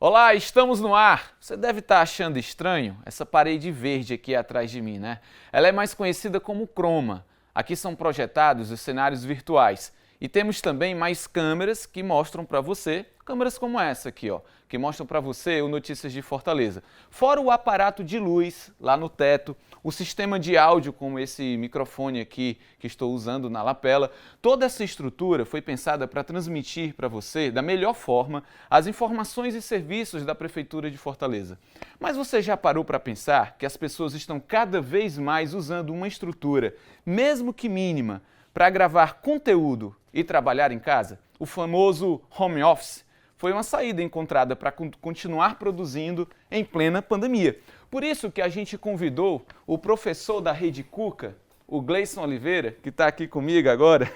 Olá, estamos no ar! Você deve estar achando estranho essa parede verde aqui atrás de mim, né? Ela é mais conhecida como croma. Aqui são projetados os cenários virtuais. E temos também mais câmeras que mostram para você, câmeras como essa aqui, ó, que mostram para você o Notícias de Fortaleza. Fora o aparato de luz lá no teto, o sistema de áudio como esse microfone aqui que estou usando na lapela, toda essa estrutura foi pensada para transmitir para você, da melhor forma, as informações e serviços da Prefeitura de Fortaleza. Mas você já parou para pensar que as pessoas estão cada vez mais usando uma estrutura, mesmo que mínima, para gravar conteúdo e trabalhar em casa? O famoso home office foi uma saída encontrada para continuar produzindo em plena pandemia. Por isso que a gente convidou o professor da Rede Cuca, o Gleison Oliveira, que está aqui comigo agora,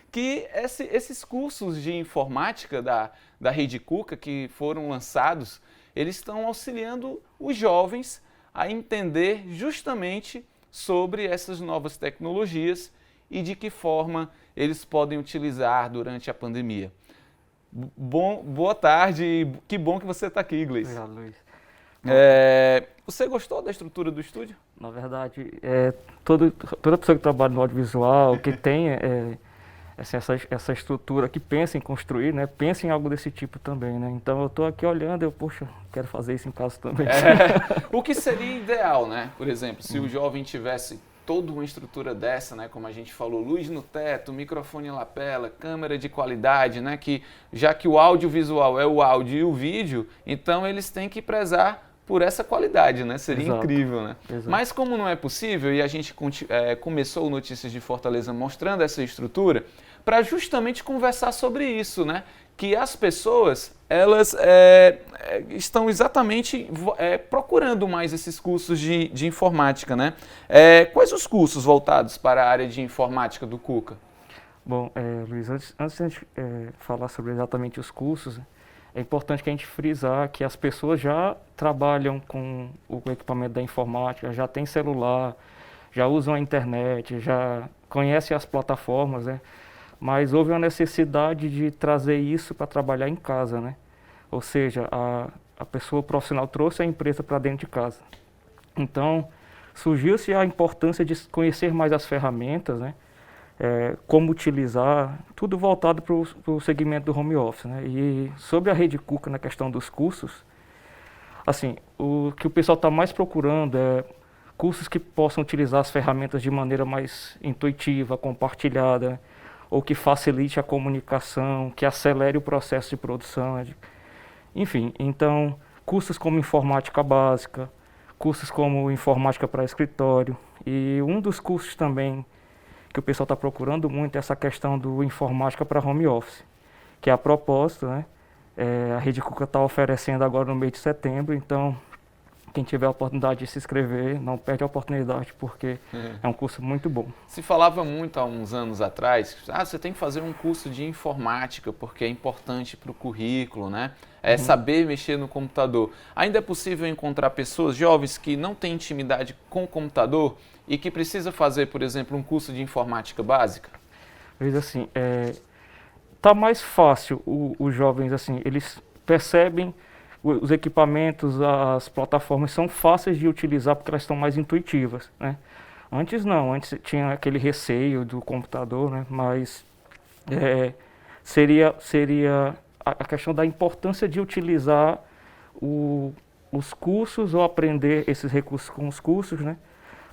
que esses cursos de informática da Rede Cuca que foram lançados, eles estão auxiliando os jovens a entender justamente sobre essas novas tecnologias e de que forma eles podem utilizar durante a pandemia. Boa tarde, que bom que você está aqui, Gleison. Obrigado, Luiz. Você gostou da estrutura do estúdio? Na verdade, toda pessoa que trabalha no audiovisual, que tem essa estrutura, que pensa em construir, né, pensa em algo desse tipo também, né? Então eu estou aqui olhando, poxa, quero fazer isso em casa também. O que seria ideal, né? Por exemplo, se o jovem tivesse toda uma estrutura dessa, né, como a gente falou, luz no teto, microfone em lapela, câmera de qualidade, né, que já que o audiovisual é o áudio e o vídeo, então eles têm que prezar por essa qualidade, né? Seria Exato. Incrível, né? Exato. Mas como não é possível, e a gente começou o Notícias de Fortaleza mostrando essa estrutura, para justamente conversar sobre isso, né? Que as pessoas, elas estão exatamente procurando mais esses cursos de informática, né? Quais os cursos voltados para a área de informática do Cuca? Bom, Luiz, antes de a gente falar sobre exatamente os cursos, é importante que a gente frisar que as pessoas já trabalham com o equipamento da informática, já tem celular, já usam a internet, já conhecem as plataformas, né? Mas houve uma necessidade de trazer isso para trabalhar em casa, né? Ou seja, a pessoa profissional trouxe a empresa para dentro de casa. Então, surgiu-se a importância de conhecer mais as ferramentas, né? Como utilizar, tudo voltado para o segmento do home office, né? E sobre a Rede Cuca, na questão dos cursos, assim, o que o pessoal está mais procurando é cursos que possam utilizar as ferramentas de maneira mais intuitiva, compartilhada, né? Ou que facilite a comunicação, que acelere o processo de produção, né? Enfim, então, cursos como informática básica, cursos como informática para escritório, e um dos cursos também que o pessoal está procurando muito é essa questão do informática para home office, que é a propósito, né? A Rede Cuca está oferecendo agora no mês de setembro, então quem tiver a oportunidade de se inscrever, não perde a oportunidade, porque é um curso muito bom. Se falava muito há uns anos atrás, você tem que fazer um curso de informática, porque é importante para o currículo, né? Saber mexer no computador. Ainda é possível encontrar pessoas jovens que não têm intimidade com o computador e que precisa fazer, por exemplo, um curso de informática básica? Veja assim, tá mais fácil os jovens, assim, eles percebem os equipamentos, as plataformas são fáceis de utilizar porque elas estão mais intuitivas, né? Antes não, antes tinha aquele receio do computador, né? Mas seria a questão da importância de utilizar os cursos ou aprender esses recursos com os cursos, né?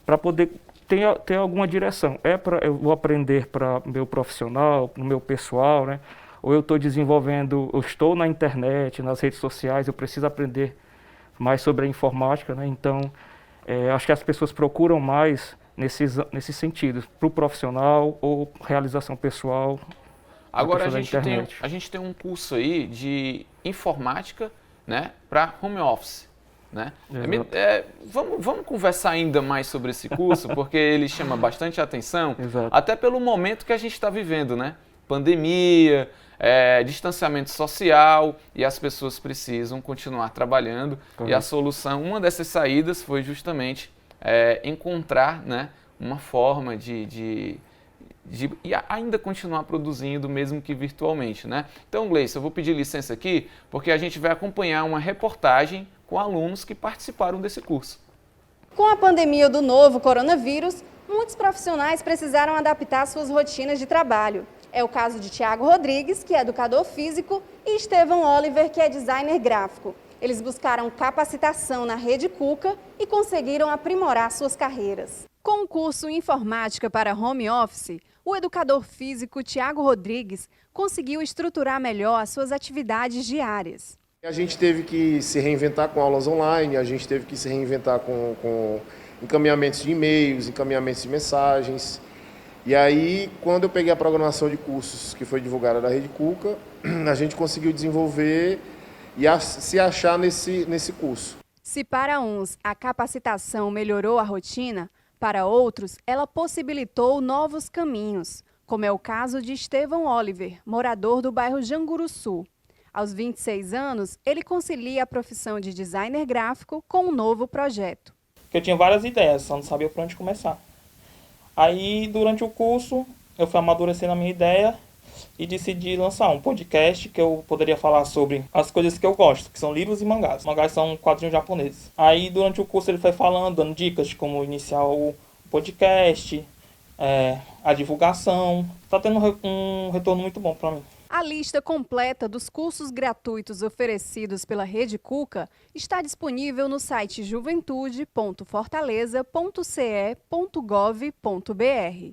Para poder ter alguma direção. Eu vou aprender para meu profissional, para o meu pessoal, né? Ou eu estou desenvolvendo, eu estou na internet, nas redes sociais, eu preciso aprender mais sobre a informática, né? Então, acho que as pessoas procuram mais nesses sentidos, para o profissional ou realização pessoal. Agora a gente tem um curso aí de informática, né, para home office, né? Vamos conversar ainda mais sobre esse curso, porque ele chama bastante atenção, até pelo momento que a gente está vivendo, né? Pandemia, distanciamento social, e as pessoas precisam continuar trabalhando. Correto. E a solução, uma dessas saídas foi justamente encontrar, né, uma forma de e ainda continuar produzindo, mesmo que virtualmente, né? Então, Gleison, eu vou pedir licença aqui, porque a gente vai acompanhar uma reportagem com alunos que participaram desse curso. Com a pandemia do novo coronavírus, muitos profissionais precisaram adaptar suas rotinas de trabalho. É o caso de Tiago Rodrigues, que é educador físico, e Estevão Oliver, que é designer gráfico. Eles buscaram capacitação na Rede Cuca e conseguiram aprimorar suas carreiras. Com o curso Informática para Home Office, o educador físico Tiago Rodrigues conseguiu estruturar melhor as suas atividades diárias. A gente teve que se reinventar com aulas online, a gente teve que se reinventar com encaminhamentos de e-mails, encaminhamentos de mensagens. E aí, quando eu peguei a programação de cursos que foi divulgada da Rede Cuca, a gente conseguiu desenvolver e se achar nesse curso. Se para uns a capacitação melhorou a rotina, para outros ela possibilitou novos caminhos, como é o caso de Estevão Oliver, morador do bairro Janguruçu. Aos 26 anos, ele concilia a profissão de designer gráfico com um novo projeto. Eu tinha várias ideias, só não sabia por onde começar. Aí, durante o curso, eu fui amadurecendo a minha ideia e decidi lançar um podcast que eu poderia falar sobre as coisas que eu gosto, que são livros e mangás. Mangás são quadrinhos japoneses. Aí, durante o curso, ele foi falando, dando dicas de como iniciar o podcast, a divulgação. Está tendo um retorno muito bom para mim. A lista completa dos cursos gratuitos oferecidos pela Rede Cuca está disponível no site juventude.fortaleza.ce.gov.br.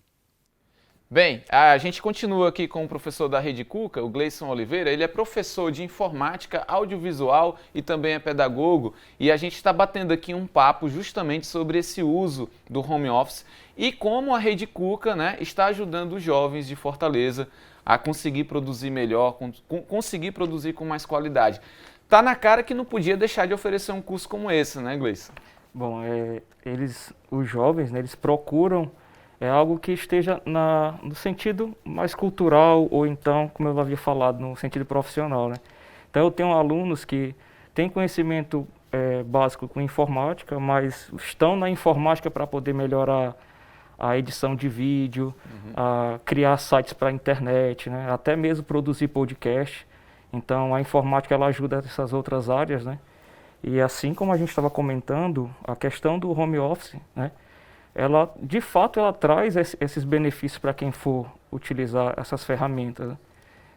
Bem, a gente continua aqui com o professor da Rede Cuca, o Gleison Oliveira. Ele é professor de informática, audiovisual e também é pedagogo. E a gente está batendo aqui um papo justamente sobre esse uso do home office e como a Rede Cuca, né, está ajudando os jovens de Fortaleza a conseguir produzir melhor, conseguir produzir com mais qualidade. Tá na cara que não podia deixar de oferecer um curso como esse, né, Gleison? Bom, os jovens, né, eles procuram algo que esteja no sentido mais cultural ou então, como eu havia falado, no sentido profissional, né? Então eu tenho alunos que têm conhecimento básico com informática, mas estão na informática para poder melhorar a edição de vídeo, a criar sites para a internet, né? Até mesmo produzir podcast. Então a informática ela ajuda essas outras áreas, né? E assim como a gente estava comentando, a questão do home office, né? Ela, de fato, ela traz esses benefícios para quem for utilizar essas ferramentas, né?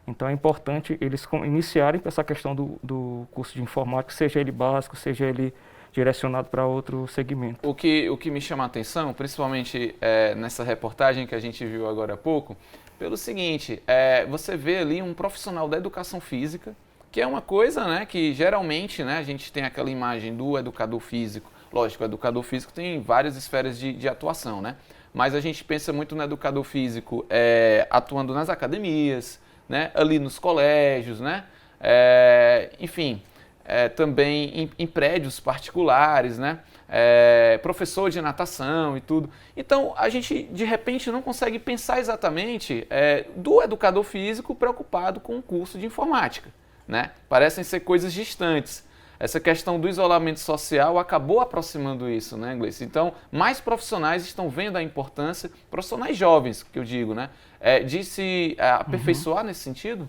Então é importante eles iniciarem com essa questão do curso de informática, seja ele básico, seja ele direcionado para outro segmento. O que me chama a atenção, principalmente nessa reportagem que a gente viu agora há pouco, pelo seguinte, você vê ali um profissional da educação física, que é uma coisa, né, que geralmente, né, a gente tem aquela imagem do educador físico. Lógico, o educador físico tem várias esferas de atuação, né? Mas a gente pensa muito no educador físico atuando nas academias, né, ali nos colégios, né? Enfim, também em prédios particulares, né? Professor de natação e tudo. Então, a gente, de repente, não consegue pensar exatamente do educador físico preocupado com o curso de informática, né? Parecem ser coisas distantes. Essa questão do isolamento social acabou aproximando isso, né, Gleison? Então, mais profissionais estão vendo a importância, profissionais jovens, que eu digo, né, de se aperfeiçoar nesse sentido?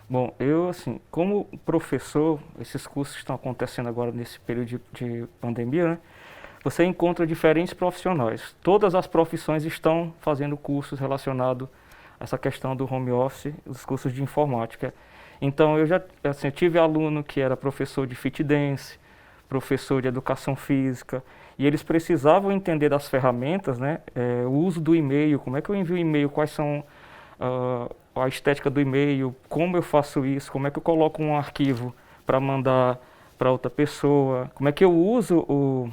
Bom, eu, assim, como professor, esses cursos que estão acontecendo agora nesse período de pandemia, né, você encontra diferentes profissionais. Todas as profissões estão fazendo cursos relacionados a essa questão do home office, os cursos de informática. Então, eu tive aluno que era professor de fit dance, professor de educação física, e eles precisavam entender das ferramentas, né, o uso do e-mail, como é que eu envio e-mail, quais são a estética do e-mail, como eu faço isso, como é que eu coloco um arquivo para mandar para outra pessoa, como é que eu uso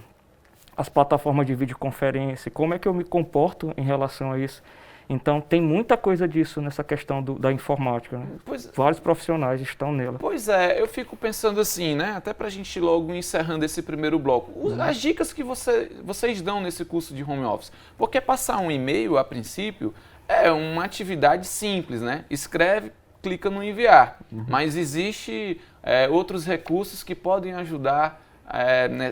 as plataformas de videoconferência, como é que eu me comporto em relação a isso. Então, tem muita coisa disso nessa questão da informática, né? Vários profissionais estão nela. Pois é, eu fico pensando assim, né? Até para a gente logo encerrando esse primeiro bloco. As dicas que vocês dão nesse curso de home office. Porque passar um e-mail, a princípio, é uma atividade simples, né? Escreve, clica no enviar. Mas existe outros recursos que podem ajudar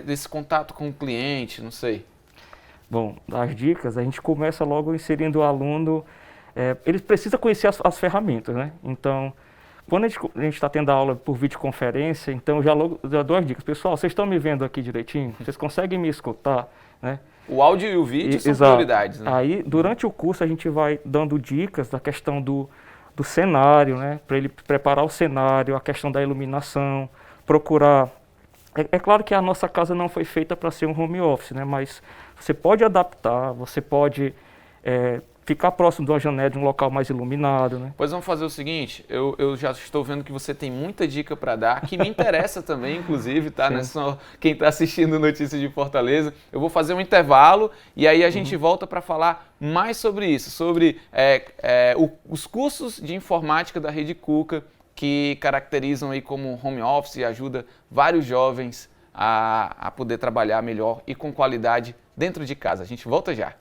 nesse contato com o cliente, não sei. Bom, as dicas, a gente começa logo inserindo o aluno Eles precisam conhecer as ferramentas, né? Então, quando a gente está tendo aula por videoconferência, então já dou as dicas. Pessoal, vocês estão me vendo aqui direitinho? Vocês conseguem me escutar, né? O áudio e o vídeo são exato. prioridades, né? Aí, durante o curso, a gente vai dando dicas da questão do cenário, né? Para ele preparar o cenário, a questão da iluminação, procurar... É claro que a nossa casa não foi feita para ser um home office, né? Mas você pode adaptar, você pode ficar próximo de uma janela, de um local mais iluminado, né? Pois vamos fazer o seguinte, eu já estou vendo que você tem muita dica para dar, que me interessa também, inclusive, tá? Não é só quem está assistindo Notícias de Fortaleza. Eu vou fazer um intervalo e aí a gente volta para falar mais sobre isso, sobre os cursos de informática da Rede Cuca, que caracterizam aí como home office e ajuda vários jovens a poder trabalhar melhor e com qualidade dentro de casa. A gente volta já.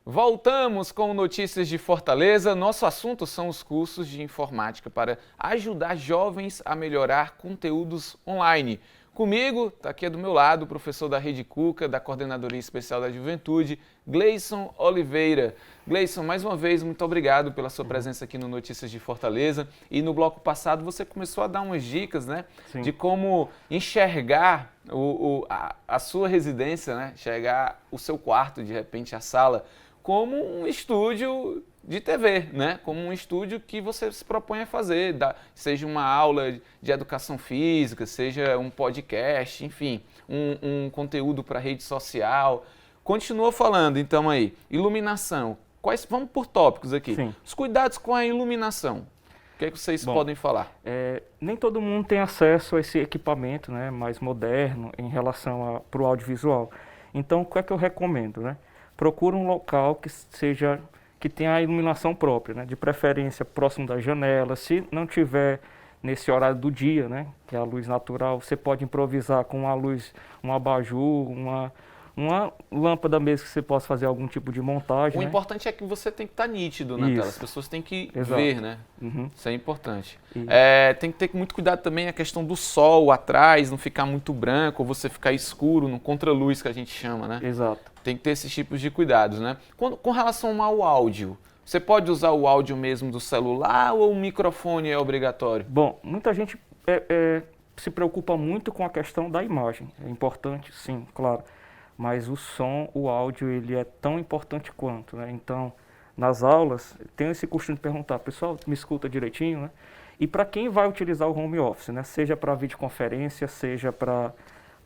Voltamos com Notícias de Fortaleza. Nosso assunto são os cursos de informática para ajudar jovens a melhorar conteúdos online. Comigo, está aqui do meu lado, o professor da Rede Cuca, da Coordenadoria Especial da Juventude, Gleison Oliveira. Gleison, mais uma vez, muito obrigado pela sua presença aqui no Notícias de Fortaleza. E no bloco passado você começou a dar umas dicas, né, de como enxergar a sua residência, né, enxergar o seu quarto, de repente a sala, como um estúdio de TV, né? Como um estúdio que você se propõe a fazer, seja uma aula de educação física, seja um podcast, enfim, um conteúdo para rede social. Continua falando, então, aí, iluminação. Vamos por tópicos aqui. Sim. Os cuidados com a iluminação. O que é que vocês podem falar? Nem todo mundo tem acesso a esse equipamento, né, mais moderno em relação para o audiovisual. Então, o que é que eu recomendo, né? Procura um local que tenha a iluminação própria, né? De preferência próximo da janela. Se não tiver nesse horário do dia, né, que é a luz natural, você pode improvisar com uma luz, um abajur, uma lâmpada mesmo que você possa fazer algum tipo de montagem. O importante é que você tem que estar nítido na tela, as pessoas têm que ver, né? Isso é importante. Tem que ter muito cuidado também a questão do sol atrás, não ficar muito branco, ou você ficar escuro, no contraluz que a gente chama, né? Exato. Tem que ter esses tipos de cuidados, né? Com relação ao áudio, você pode usar o áudio mesmo do celular ou o microfone é obrigatório? Bom, muita gente se preocupa muito com a questão da imagem. É importante, sim, claro. Mas o som, o áudio, ele é tão importante quanto, né? Então, nas aulas, tem esse costume de perguntar, pessoal, me escuta direitinho, né? E para quem vai utilizar o home office, né? Seja para videoconferência, seja para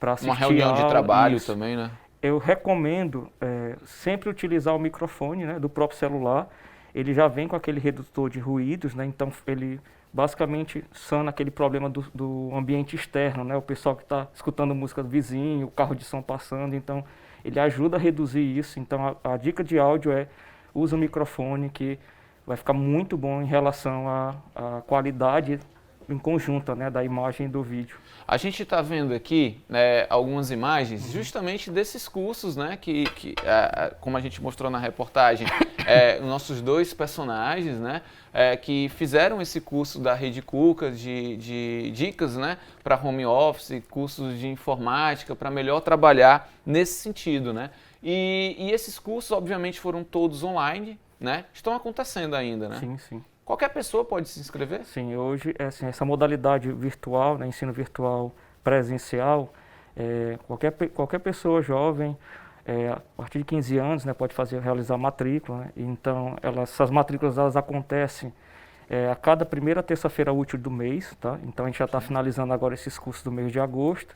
assistir uma reunião aula, de trabalho também, né? Eu recomendo sempre utilizar o microfone, né, do próprio celular. Ele já vem com aquele redutor de ruídos, né? Então ele basicamente sana aquele problema do ambiente externo, né? O pessoal que está escutando música do vizinho, o carro de som passando, então ele ajuda a reduzir isso. Então a dica de áudio usa o microfone, que vai ficar muito bom em relação à qualidade em conjunta, né, da imagem e do vídeo. A gente está vendo aqui, né, algumas imagens justamente desses cursos, né, como a gente mostrou na reportagem, nossos dois personagens, né, que fizeram esse curso da Rede Cuca de dicas, né, para home office, cursos de informática, para melhor trabalhar nesse sentido, né. E esses cursos, obviamente, foram todos online, né, estão acontecendo ainda, né? Sim, sim. Qualquer pessoa pode se inscrever? Sim, hoje essa modalidade virtual, né, ensino virtual presencial, qualquer pessoa jovem, a partir de 15 anos, né, pode realizar matrícula, né? Então essas matrículas elas acontecem a cada primeira terça-feira útil do mês, tá? Então a gente já está finalizando agora esses cursos do mês de agosto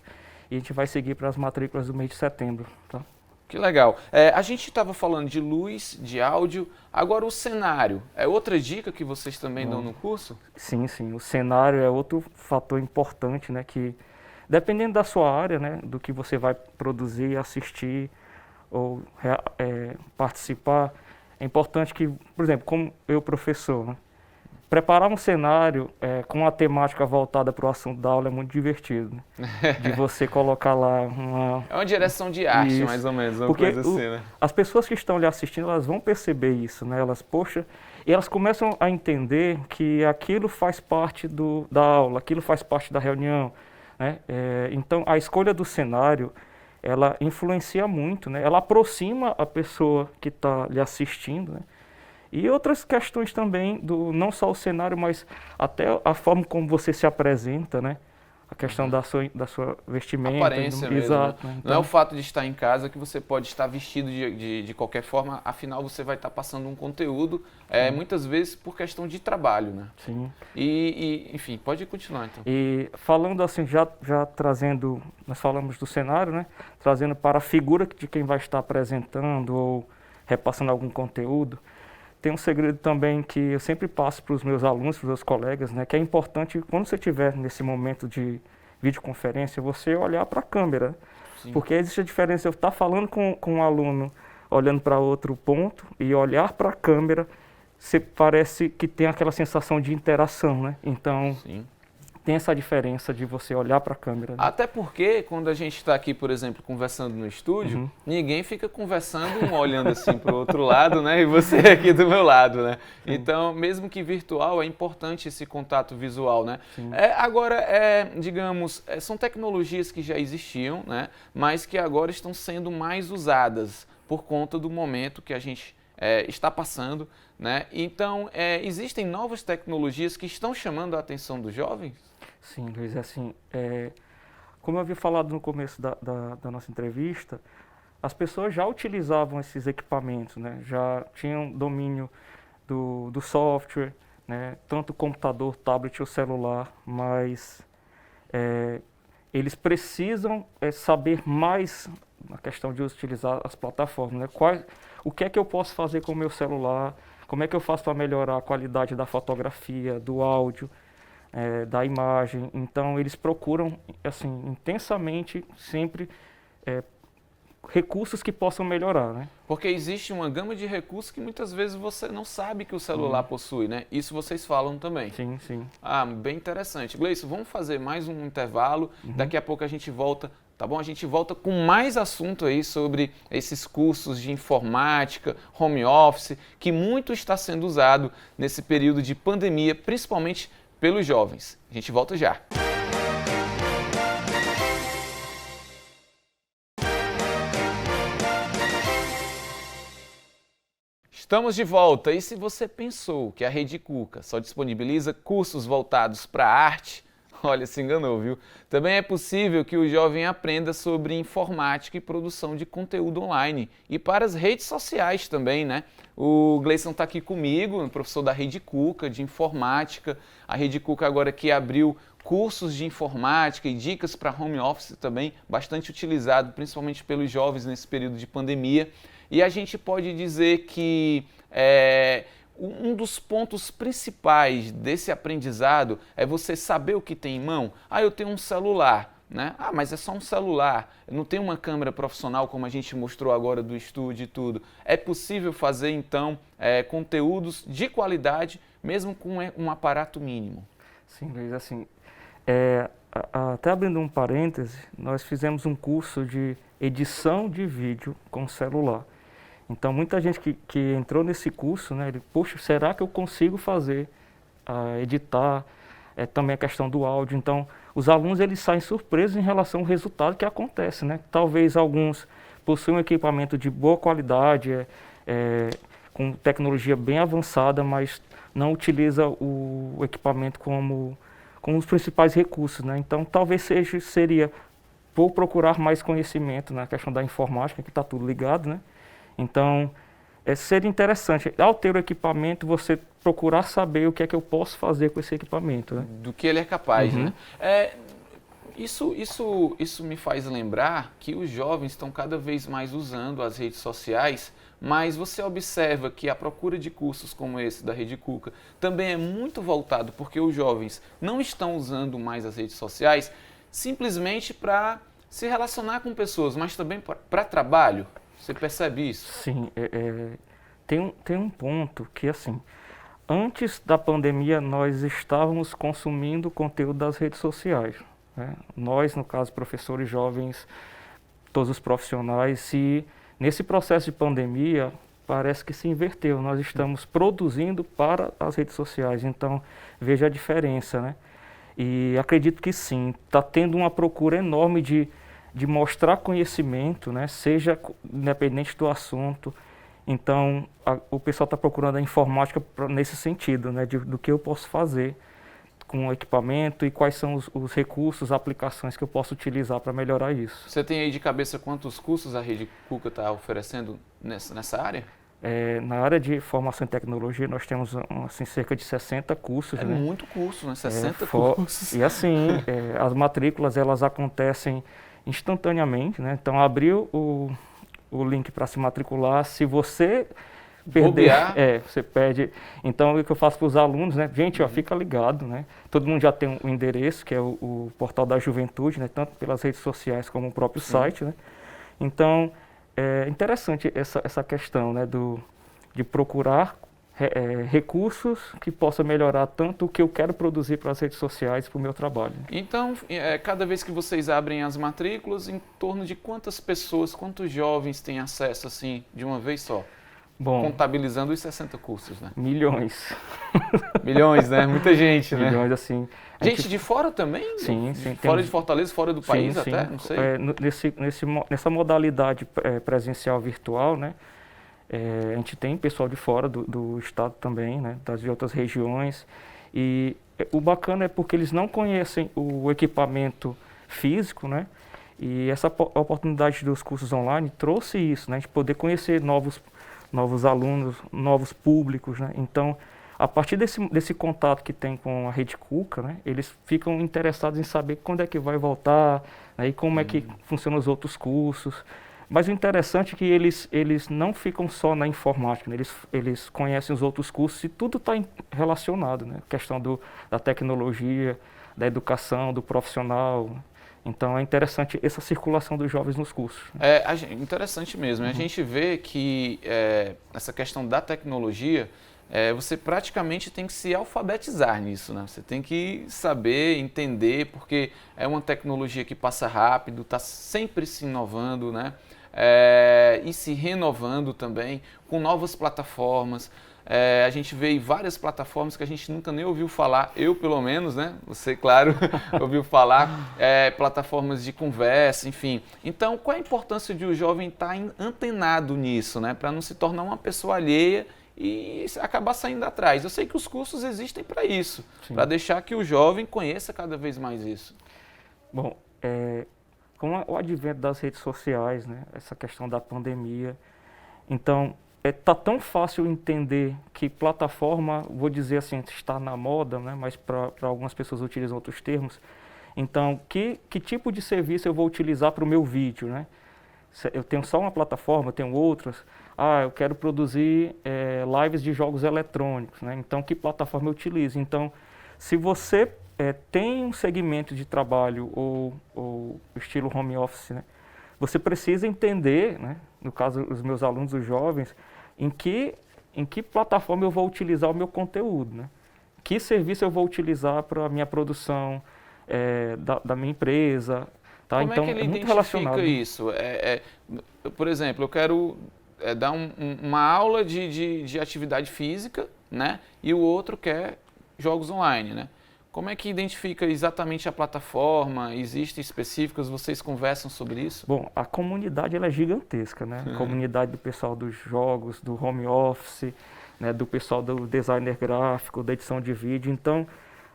e a gente vai seguir para as matrículas do mês de setembro, tá? Que legal. A gente estava falando de luz, de áudio, agora o cenário. É outra dica que vocês também dão no curso? Sim, sim. O cenário é outro fator importante, né? Que dependendo da sua área, né? Do que você vai produzir, assistir ou participar, é importante que, por exemplo, como eu, professor, né? Preparar um cenário com uma temática voltada para o assunto da aula é muito divertido, né? De você colocar lá uma... É uma direção de arte, isso, mais ou menos, uma porque coisa assim, né? As pessoas que estão ali assistindo, elas vão perceber isso, né? E elas começam a entender que aquilo faz parte da aula, aquilo faz parte da reunião, né? Então, a escolha do cenário, ela influencia muito, né? Ela aproxima a pessoa que está lhe assistindo, né? E outras questões também, não só o cenário, mas até a forma como você se apresenta, né? A questão da sua vestimenta. Aparência mesmo, exato, né? né? Não é o fato de estar em casa que você pode estar vestido de qualquer forma, afinal você vai estar passando um conteúdo, muitas vezes por questão de trabalho, né? Sim. Enfim, pode continuar então. E falando assim, já trazendo, nós falamos do cenário, né? Trazendo para a figura de quem vai estar apresentando ou repassando algum conteúdo, tem um segredo também que eu sempre passo para os meus alunos, para os meus colegas, né? Que é importante, quando você estiver nesse momento de videoconferência, você olhar para a câmera. Sim. Porque existe a diferença, eu estar falando com um aluno olhando para outro ponto e olhar para a câmera, você parece que tem aquela sensação de interação, né? Então, Sim. tem essa diferença de você olhar para a câmera. Né? Até porque, quando a gente está aqui, por exemplo, conversando no estúdio, ninguém fica conversando um olhando assim para o outro lado, né? E você aqui do meu lado, né? Sim. Então, mesmo que virtual, é importante esse contato visual, né? Agora, digamos, são tecnologias que já existiam, né? Mas que agora estão sendo mais usadas por conta do momento que a gente está passando, né? Então, existem novas tecnologias que estão chamando a atenção dos jovens? Sim, Luiz, assim, como eu havia falado no começo da nossa entrevista, as pessoas já utilizavam esses equipamentos, né? Já tinham domínio do software, né? Tanto o computador, tablet ou celular, mas eles precisam saber mais na questão de utilizar as plataformas, né? O que é que eu posso fazer com o meu celular, como é que eu faço para melhorar a qualidade da fotografia, do áudio, da imagem. Então, eles procuram, assim, intensamente, sempre, recursos que possam melhorar, né? Porque existe uma gama de recursos que muitas vezes você não sabe que o celular possui, né? Isso vocês falam também. Sim, sim. Ah, bem interessante. Gleison, vamos fazer mais um intervalo. Daqui a pouco a gente volta, tá bom? A gente volta com mais assunto aí sobre esses cursos de informática, home office, que muito está sendo usado nesse período de pandemia, principalmente pelos jovens. A gente volta já. Estamos de volta e se você pensou que a Rede Cuca só disponibiliza cursos voltados para a arte, olha, se enganou, viu? Também é possível que o jovem aprenda sobre informática e produção de conteúdo online e para as redes sociais também, né? O Gleison está aqui comigo, professor da Rede Cuca de informática. A Rede Cuca agora que abriu cursos de informática e dicas para home office também, bastante utilizado, principalmente pelos jovens nesse período de pandemia. E a gente pode dizer que um dos pontos principais desse aprendizado é você saber o que tem em mão. Ah, eu tenho um celular, né? Ah, mas é só um celular, eu não tenho uma câmera profissional como a gente mostrou agora do estúdio e tudo. É possível fazer, então, conteúdos de qualidade, mesmo com um aparato mínimo. Sim, Luiz, assim, até abrindo um parêntese, nós fizemos um curso de edição de vídeo com celular. Então, muita gente que entrou nesse curso, né, ele, poxa, será que eu consigo fazer, editar, também a questão do áudio. Então, os alunos eles saem surpresos em relação ao resultado que acontece, né? Talvez alguns possuem um equipamento de boa qualidade, com tecnologia bem avançada, mas não utiliza o equipamento como os principais recursos, né? Então, talvez seria por procurar mais conhecimento na questão da informática, que está tudo ligado, né? Então, seria interessante, ao ter o equipamento, você procurar saber o que é que eu posso fazer com esse equipamento. Né? Do que ele é capaz, né? Isso me faz lembrar que os jovens estão cada vez mais usando as redes sociais, mas você observa que a procura de cursos como esse da Rede Cuca também é muito voltado porque os jovens não estão usando mais as redes sociais simplesmente para se relacionar com pessoas, mas também para trabalho. Você percebe isso? Sim, tem um ponto que, assim, antes da pandemia nós estávamos consumindo conteúdo das redes sociais, né? Nós, no caso, professores jovens, todos os profissionais, e nesse processo de pandemia parece que se inverteu, nós estamos produzindo para as redes sociais, então veja a diferença, né? E acredito que sim, está tendo uma procura enorme de mostrar conhecimento, né? Seja independente do assunto. Então, o pessoal está procurando a informática nesse sentido, né? Do que eu posso fazer com o equipamento e quais são os recursos, aplicações que eu posso utilizar para melhorar isso. Você tem aí de cabeça quantos cursos a Rede Cuca está oferecendo nessa área? Na área de formação em tecnologia, nós temos assim, cerca de 60 cursos. É, né? muito curso, né? 60 cursos. E assim, as matrículas elas acontecem instantaneamente, né? Então, abriu o link para se matricular. Se você perder, você perde. Então, o que eu faço para os alunos, né? Gente, ó, fica ligado, né? Todo mundo já tem um endereço, que é o Portal da Juventude, né? Tanto pelas redes sociais como o próprio site, né? Então, é interessante essa questão, né? De procurar recursos que possam melhorar tanto o que eu quero produzir para as redes sociais e para o meu trabalho. Então, cada vez que vocês abrem as matrículas, em torno de quantas pessoas, quantos jovens têm acesso assim de uma vez só? Bom, contabilizando os 60 cursos, né? Milhões. Milhões, né? Muita gente, né? Milhões, assim. Gente de fora também? Sim, sim. Fora de Fortaleza, fora do país sim. até? Não sei. Nessa modalidade presencial virtual, né? A gente tem pessoal de fora do estado também, né? De outras regiões. E o bacana é porque eles não conhecem o equipamento físico, né? E essa oportunidade dos cursos online trouxe isso, né? De poder conhecer novos alunos, novos públicos, né? Então, a partir desse contato que tem com a Rede Cuca, né? Eles ficam interessados em saber quando é que vai voltar, né? E como é que funcionam os outros cursos. Mas o interessante é que eles não ficam só na informática, né? Eles conhecem os outros cursos e tudo está relacionado, né? A questão da tecnologia, da educação, do profissional. Então é interessante essa circulação dos jovens nos cursos. Interessante mesmo. A gente vê que essa questão da tecnologia, você praticamente tem que se alfabetizar nisso, né? Você tem que saber, entender, porque é uma tecnologia que passa rápido, está sempre se inovando, né? E se renovando também com novas plataformas. A gente vê várias plataformas que a gente nunca nem ouviu falar, eu pelo menos, né? Você, claro, ouviu falar, plataformas de conversa, enfim. Então, qual a importância de o jovem estar antenado nisso, né? Para não se tornar uma pessoa alheia e acabar saindo atrás. Eu sei que os cursos existem para isso, para deixar que o jovem conheça cada vez mais isso. Bom, com o advento das redes sociais, né? Essa questão da pandemia, então está tão fácil entender que plataforma, vou dizer assim, está na moda, né? Mas para algumas pessoas utilizam outros termos. Então, que tipo de serviço eu vou utilizar para o meu vídeo, né? Eu tenho só uma plataforma, eu tenho outras. Eu quero produzir lives de jogos eletrônicos, né? Então, que plataforma eu utilizo? Então, se você tem um segmento de trabalho ou estilo home office, né? Você precisa entender, né? No caso, os meus alunos, os jovens, em que plataforma eu vou utilizar o meu conteúdo, né? Que serviço eu vou utilizar para a minha produção da minha empresa, tá? Como então, é que ele muito relacionado. isso? Por exemplo, eu quero dar uma aula de atividade física, né? E o outro quer jogos online, né? Como é que identifica exatamente a plataforma? Existem específicas? Vocês conversam sobre isso? Bom, a comunidade ela é gigantesca, né? A comunidade do pessoal dos jogos, do home office, né? Do pessoal do designer gráfico, da edição de vídeo. Então,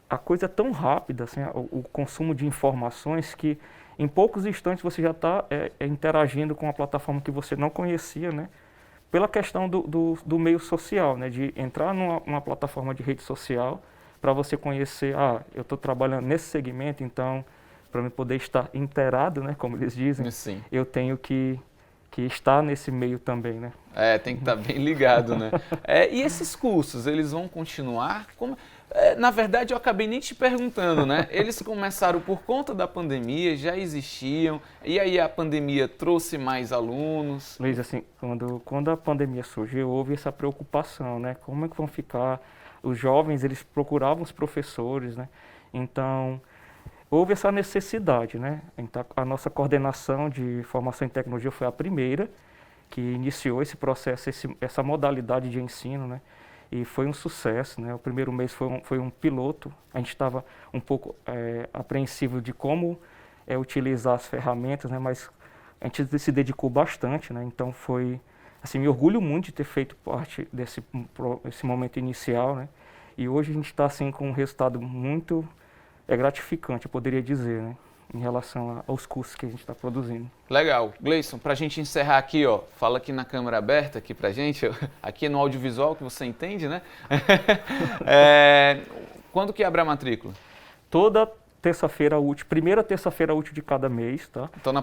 a coisa é tão rápida, assim, o consumo de informações que em poucos instantes você já está interagindo com uma plataforma que você não conhecia, né? Pela questão do meio social, né? De entrar numa plataforma de rede social para você conhecer, eu estou trabalhando nesse segmento, então, para eu poder estar inteirado, né, como eles dizem, Sim. eu tenho que estar nesse meio também, né? Tem que estar bem ligado, né? E esses cursos, eles vão continuar? Na verdade, eu acabei nem te perguntando, né? Eles começaram por conta da pandemia, já existiam, e aí a pandemia trouxe mais alunos? Luiz, assim, quando a pandemia surgiu, houve essa preocupação, né? Como é que vão ficar... Os jovens, eles procuravam os professores, né? Então, houve essa necessidade, né? Então, a nossa coordenação de formação em tecnologia foi a primeira que iniciou esse processo, essa modalidade de ensino, né? e foi um sucesso, né? O primeiro mês foi um piloto, a gente estava um pouco apreensivo de como utilizar as ferramentas, né? Mas a gente se dedicou bastante, né? Então foi, assim, me orgulho muito de ter feito parte desse momento inicial, né? E hoje a gente está assim com um resultado muito gratificante, eu poderia dizer, né? Em relação aos cursos que a gente está produzindo. Legal. Gleison, para a gente encerrar aqui, ó, fala aqui na câmera aberta aqui pra gente, aqui no audiovisual que você entende, né? Quando que abre a matrícula? Toda terça-feira útil, primeira terça-feira útil de cada mês, tá? Então na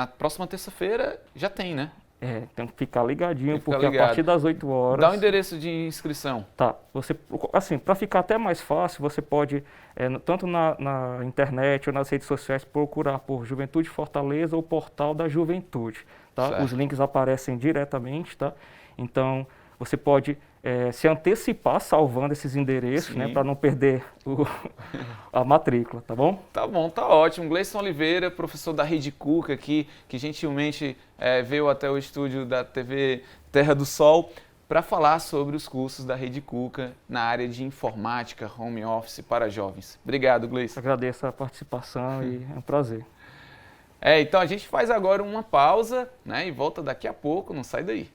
próxima terça-feira já tem, né? Tem que ficar ligadinho, Ficar porque ligado. a partir das 8 horas... Dá o endereço de inscrição. Tá, assim, para ficar até mais fácil, você pode, tanto na internet ou nas redes sociais, procurar por Juventude Fortaleza ou Portal da Juventude, tá? Certo. Os links aparecem diretamente, tá? Então, você pode se antecipar salvando esses endereços, né, para não perder a matrícula, tá bom? Tá bom, tá ótimo. Gleison Oliveira, professor da Rede Cuca aqui, que gentilmente veio até o estúdio da TV Terra do Sol para falar sobre os cursos da Rede Cuca na área de informática, home office para jovens. Obrigado, Gleison. Agradeço a participação e é um prazer. Então a gente faz agora uma pausa, né, e volta daqui a pouco, não sai daí.